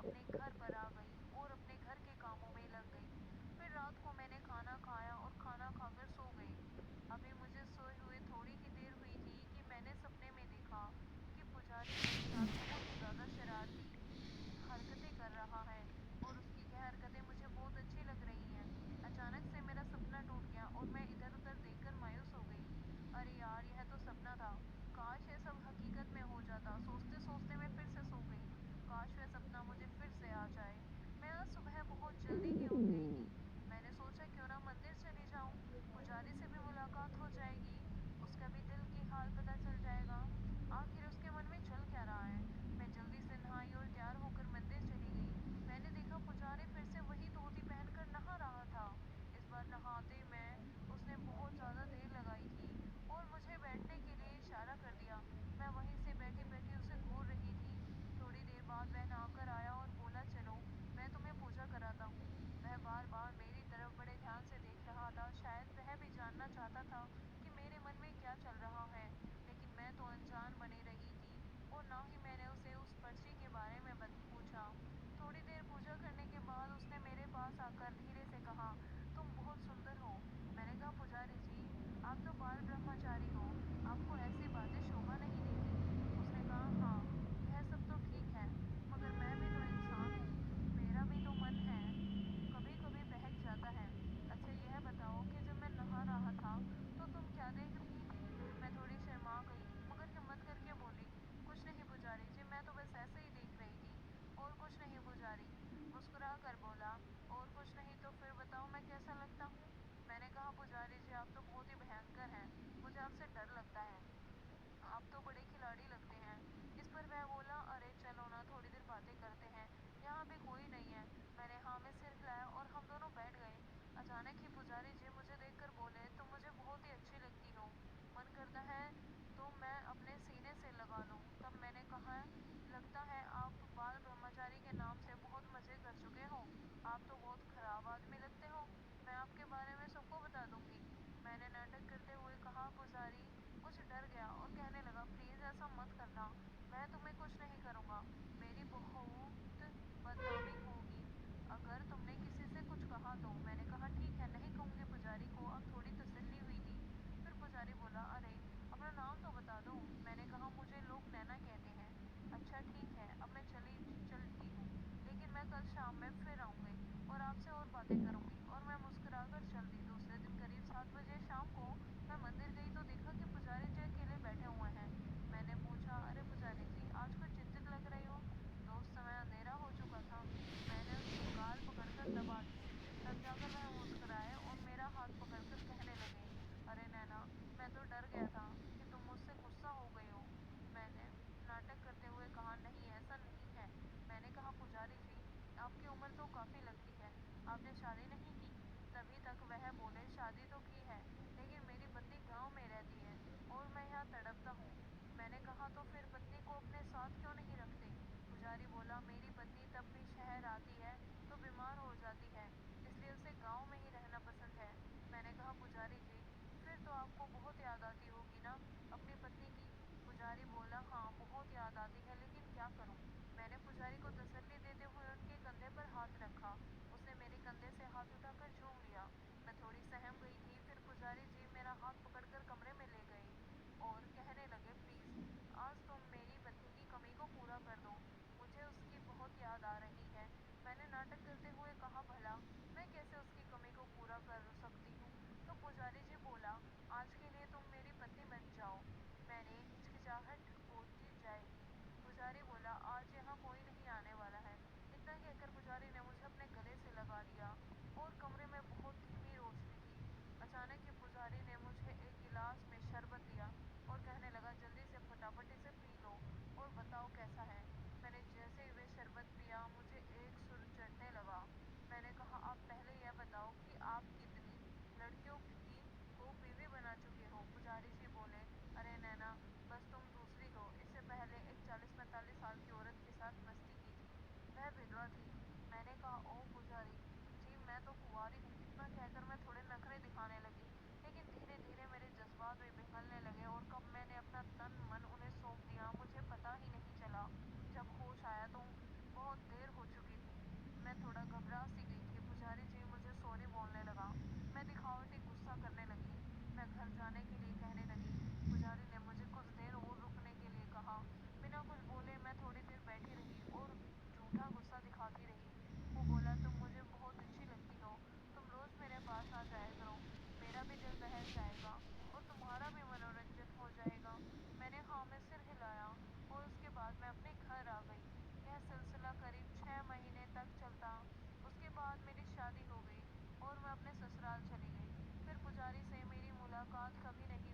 अपने घर पर आ गई और अपने घर के कामों में लग गई। फिर रात को मैंने खाना खाया और खाना खाकर सो गई। अभी मुझे सोए हुए थोड़ी ही देर हुई थी कि मैंने सपने में देखा कि पुजारी मेरे साथ बहुत ज़्यादा शरारती हरकतें कर रहा है और उसकी यह हरकतें मुझे बहुत अच्छी लग रही हैं। अचानक से मेरा सपना टूट गया और मैं इधर उधर देखकर मायूस हो गई। अरे यार, यह तो सपना था। काश ये सब हकीकत में हो जाता। सोचते सोचते मैं फिर से सो गई। काश वह सपना मुझे फिर से आ जाए। मैं आज सुबह बहुत जल्दी ही उठ गई थी। मैंने सोचा क्यों ना मंदिर चली जाऊं। पुजारी से भी मुलाकात हो जाएगी। उसका भी दिल की हाल पता चल जाएगा। आखिर उसके मन में चल क्या रहा है। मैं जल्दी से नहाई और तैयार होकर मंदिर चली गई। मैंने देखा पुजारी फिर से वही धोती पहनकर नहा रहा था। इस बार नहाते में उसने बहुत ज्यादा देर लगाई थी और मुझे बैठने के लिए इशारा कर दिया। मैं वहीं से बैठी बैठी उसे घूर रही थी। थोड़ी देर बाद वह नहाकर आया और बोला, चलो मैं तुम्हें पूजा कराता हूँ। वह बार बार मेरी तरफ बड़े ध्यान से देख रहा था। शायद वह भी जानना चाहता था कि मेरे मन में क्या चल रहा है। लेकिन मैं तो अनजान बनी रही थी और ना ही मैंने उसे उस पर्ची के बारे में पूछा। थोड़ी देर पूजा करने के बाद उसने मेरे पास आकर धीरे से कहा, तुम बहुत सुंदर हो। मैंने कहा, पुजारी जी, आप तो बाल ब्रह्मचारी हो, आपको ऐसी बातें शोभा नहीं देती। उसने कहा, हाँ, यह सब तो ठीक है, मगर मैं भी तो इंसान हूँ, मेरा भी तो मन है, कभी कभी बहक जाता है। अच्छा यह बताओ कि जब मैं नहा रहा था तो तुम क्या देख रही थी। मैं थोड़ी शर्मा गई मगर हिम्मत करके बोली, कुछ नहीं पुजारी जी, मैं तो बस ऐसे ही देख रही थी। और कुछ नहीं पुजारी, मुस्कुरा कर बोला। और कुछ नहीं तो फिर बताओ मैं कैसा लगता हूँ। मैंने कहा, पुजारी जी आप तो बहुत ही भयंकर हैं, मुझे आपसे डर लगता है, आप तो बड़े खिलाड़ी लगते हैं। इस पर वह बोला, अरे चलो ना थोड़ी देर बातें करते हैं, यहाँ भी कोई नहीं है। मैंने हाँ में सिर हिलाया और हम दोनों बैठ गए। अचानक ही पुजारी जी मुझे देखकर बोले, तुम मुझे बहुत ही अच्छी लगती हो, मन करता है तो मैं अपने सीने से लगा लूं। तब मैंने कहा, लगता है आप बाल ब्रह्मचारी के नाम से बहुत मजे कर चुके हो, आप तो बहुत खराब आदमी लगते हो, मैं आपके बारे में सबको बता दूंगी। मैंने नाटक करते हुए कहा, पुजारी कुछ डर गया और कहने लगा, प्लीज ऐसा मत करना, मैं तुम्हें कुछ नहीं करूंगा, मेरी बहुत बदनामी होगी अगर तुमने किसी से कुछ कहा तो। मैंने कहा, ठीक है, नहीं कहूंगी पुजारी को। अब थोड़ी तसल्ली हुई थी। फिर पुजारी बोला, अरे अपना नाम तो बता दो। मैंने कहा, मुझे लोग नैना कहते हैं। अच्छा ठीक है, अब मैं चलती हूँ, लेकिन मैं कल शाम में फिर आऊंगी और आपसे और बातें करूंगी। और मैं मुस्कुरा कर चल दी। दूसरे दिन करीब 7 बजे शाम को मैं मंदिर गई तो देखा कि पुजारी जी अकेले बैठे हुए हैं। मैंने पूछा, अरे पुजारी जी आज कुछ चिंतित लग रहे हो। तो उस समय अंधेरा हो चुका था। मैंने उसकी गाल पकड़कर दबा दी। तब जाकर वह मुस्कुराए और मेरा हाथ पकड़कर कहने लगे, अरे नैना, मैं तो डर गया था कि तुम मुझसे गुस्सा हो गई हो। मैंने नाटक करते हुए कहा, नहीं ऐसा नहीं है। मैंने कहा, पुजारी जी आपकी उम्र तो काफी लगती है, आपने शादी नहीं की। तभी तक वह बोले, शादी तो की है, लेकिन मेरी पत्नी गांव में रहती है और मैं यहाँ तड़पता हूँ। मैंने कहा, तो फिर पत्नी को अपने साथ क्यों नहीं रखते। पुजारी बोला, मेरी पत्नी तब भी शहर आती है तो बीमार हो जाती है, इसलिए उसे गांव में ही रहना पसंद है। मैंने कहा, पुजारी जी फिर तो आपको बहुत याद आती होगी ना अपनी पत्नी की। पुजारी बोला, हाँ बहुत याद आती है, लेकिन क्या करूं। मैंने पुजारी को तसल्ली देते हुए उनके कंधे पर हाथ रखा। उसने मेरे कंधे से हाथ उठाकर चूम लिया। मैं थोड़ी सहम गई थी। फिर पुजारी जी मेरा हाथ पकड़कर कमरे में ले गए और कहने लगे, प्लीज आज तुम मेरी पत्नी की कमी को पूरा कर दो, मुझे उसकी बहुत याद आ रही है। मैंने नाटक करते हुए कहा, भला मैं कैसे उसकी कमी को पूरा कर सकती हूँ। तो पुजारी जी बोला, आज के लिए तुम मेरी पत्नी बन जाओ, मैंने हिचकिचाहट होती जाएगी। पुजारी बोला, आज यहाँ कोई नहीं आने वाला है। इतना कहकर पुजारी ने मुझे अपने गले से लगा लिया और कमरे में बहुत धीमी रोशनी थी। अचानक ही पुजारी ने मुझे एक गिलास में शरबत दिया और कहने लगा, जल्दी से फटाफट इसे पी लो और बताओ कैसा है। मैंने जैसे ही वे शरबत पिया मुझे एक सुर चढ़ने लगा। मैंने कहा, आप पहले यह बताओ कि आप कितनी लड़कियों की को बीवी बना चुके हो। पुजारी जी बोले, अरे नैना, बस तुम दूसरी हो, इससे पहले एक 40-45 साल की औरत के साथ मस्ती की थी, वह विधवा थी। मैंने कहा, ओ पुजारी जी मैं तो कुंवारी हूँ। इतना कहकर मैं थोड़े नखरे दिखाने लगी, लेकिन धीरे धीरे मेरे जज्बात भी पिघलने लगे और कब मैंने अपना तन मन उन्हें सौंप दिया मुझे पता ही नहीं चला। जब होश आया तो बहुत देर हो चुकी मैं थोड़ा घबरा सी गई कि पुजारी जी मुझे सॉरी बोलने लगा। मैं दिखावटी गुस्सा करने लगी। मैं घर जाने के लिए कहने लगी। पुजारी ने मुझे कुछ देर और रुकने के लिए कहा। बिना कुछ बोले मैं थोड़ी देर बैठी रही और झूठा गुस्सा दिखाती रही। वो बोला, तुम मुझे बहुत अच्छी लगती हो, तुम रोज मेरे पास आ जाया करो, मेरा भी दिल बहल जाएगा और तुम्हारा भी मनोरंजन हो जाएगा। मैंने हाँ में सिर हिलाया और उसके बाद मैं अपने घर आ गई। यह सिलसिला करीब 6 महीने तक चलता। उसके बाद मेरी शादी हो गई और मैं अपने ससुराल चली गई। फिर पुजारी से मेरी मुलाकात कभी नहीं